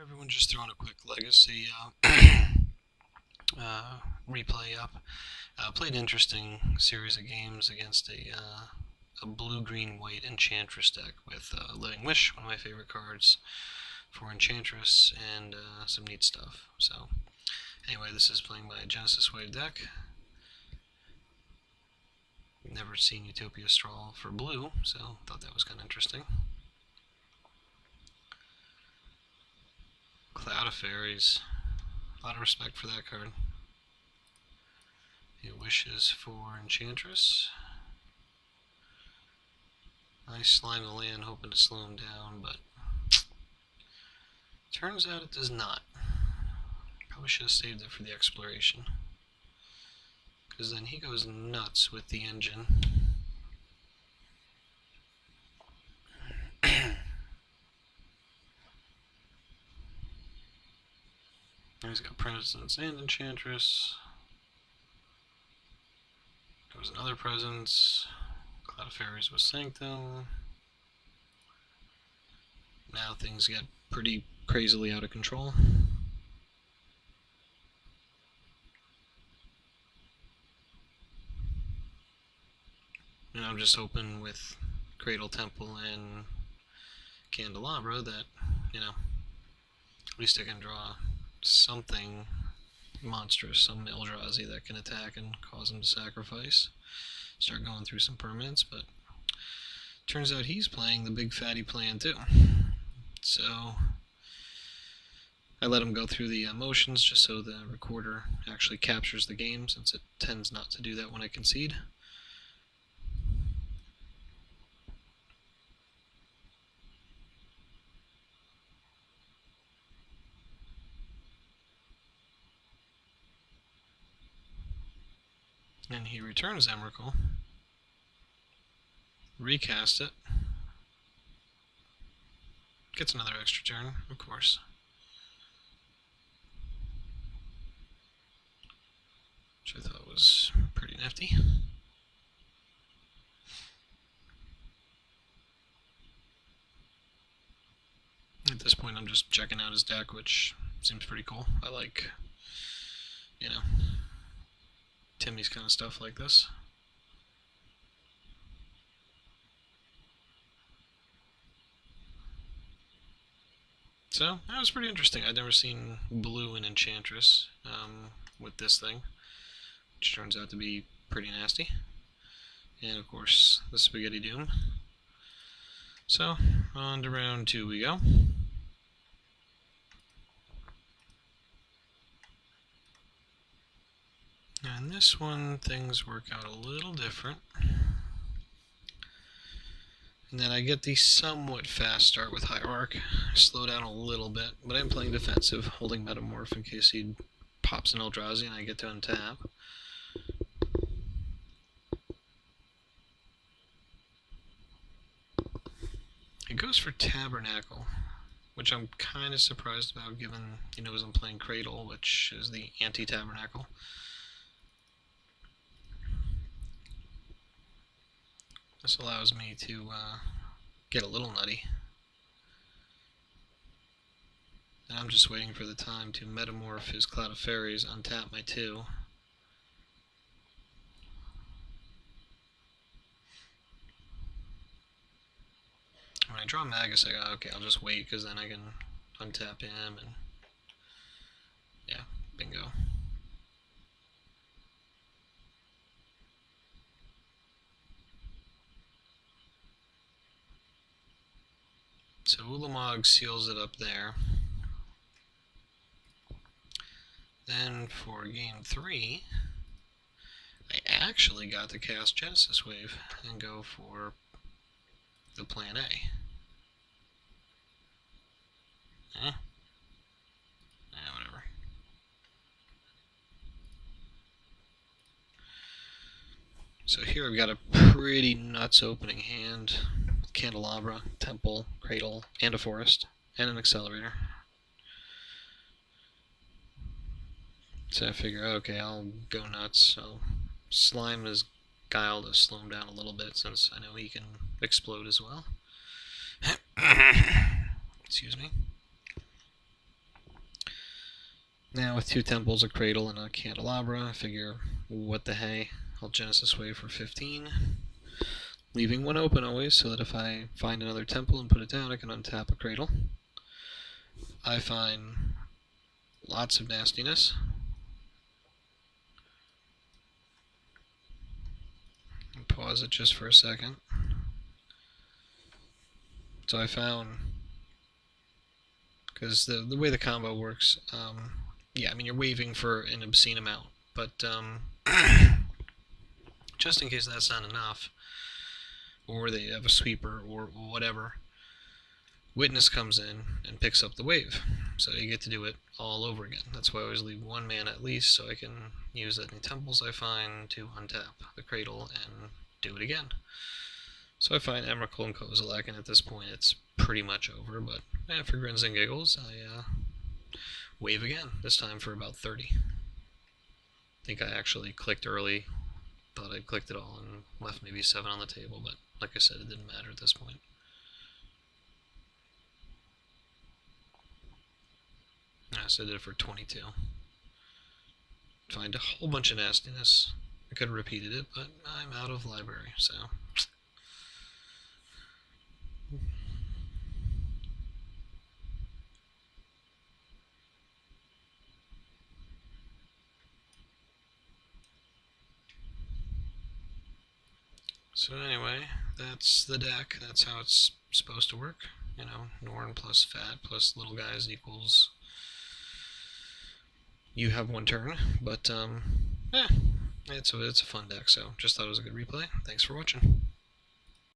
Everyone, just throwing a quick legacy replay up. Played an interesting series of games against a blue-green-white Enchantress deck with Living Wish, one of my favorite cards for Enchantress, and some neat stuff. So, anyway, this is playing my Genesis Wave deck. Never seen Utopia Straw for blue, so thought that was kind of interesting. Cloud of Fairies. A lot of respect for that card. He wishes for Enchantress. Nice slime the land, hoping to slow him down, but turns out it does not. Probably should have saved it for the exploration, because then he goes nuts with the engine. He's got Presence and Enchantress. Goes another Presence. Cloud of Fairies with Sanctum. Now things get pretty crazily out of control. And I'm just hoping with Cradle Temple and Candelabra that, at least I can draw something monstrous, some Eldrazi that can attack and cause him to sacrifice. Start going through some permanents, but turns out he's playing the big fatty plan too. So I let him go through the motions just so the recorder actually captures the game, since it tends not to do that when I concede. And he returns Emrakul, recast it, gets another extra turn, of course. Which I thought was pretty nifty. At this point I'm just checking out his deck, which seems pretty cool. I like, Timmy's kind of stuff like this. So, that was pretty interesting. I'd never seen blue in Enchantress with this thing, which turns out to be pretty nasty. And of course, the Spaghetti Doom. So, on to round 2 we go. And this one, things work out a little different. And then I get the somewhat fast start with Hierarch. Slow down a little bit, but I'm playing defensive, holding Metamorph in case he pops an Eldrazi and I get to untap. He goes for Tabernacle, which I'm kind of surprised about given he knows I'm playing Cradle, which is the anti-Tabernacle. This allows me to get a little nutty. And I'm just waiting for the time to metamorph his Cloud of Fairies, untap my 2. When I draw Magus, I go, okay, I'll just wait, because then I can untap him, and yeah, bingo. So Ulamog seals it up there. Then for game 3, I actually got to cast Genesis Wave and go for the plan A. Whatever. So here I've got a pretty nuts opening hand. Candelabra, Temple, Cradle, and a Forest, and an Accelerator. So I figure, okay, I'll go nuts. I'll slime his Guile to slow him down a little bit, since I know he can explode as well. Excuse me. Now with 2 temples, a cradle, and a candelabra, I figure, what the hey, I'll Genesis Wave for 15. Leaving one open always, so that if I find another temple and put it down, I can untap a cradle. I find lots of nastiness. Pause it just for a second. So I found, because the way the combo works, yeah, I mean, you're waving for an obscene amount, but just in case that's not enough, or they have a sweeper or whatever, Witness comes in and picks up the wave. So you get to do it all over again. That's why I always leave 1 mana at least, so I can use any temples I find to untap the cradle and do it again. So I find Emrakul and Kozilek, and at this point it's pretty much over, but for grins and giggles, I wave again, this time for about 30. I think I actually clicked early, thought I'd clicked it all, and left maybe 7 on the table, but like I said, it didn't matter at this point. So I did it for 22. Find a whole bunch of nastiness. I could have repeated it, but I'm out of library, so. So anyway, that's the deck. That's how it's supposed to work. You know, Norn plus Fat plus little guys equals you have 1 turn, but yeah, it's a fun deck, so just thought it was a good replay. Thanks for watching.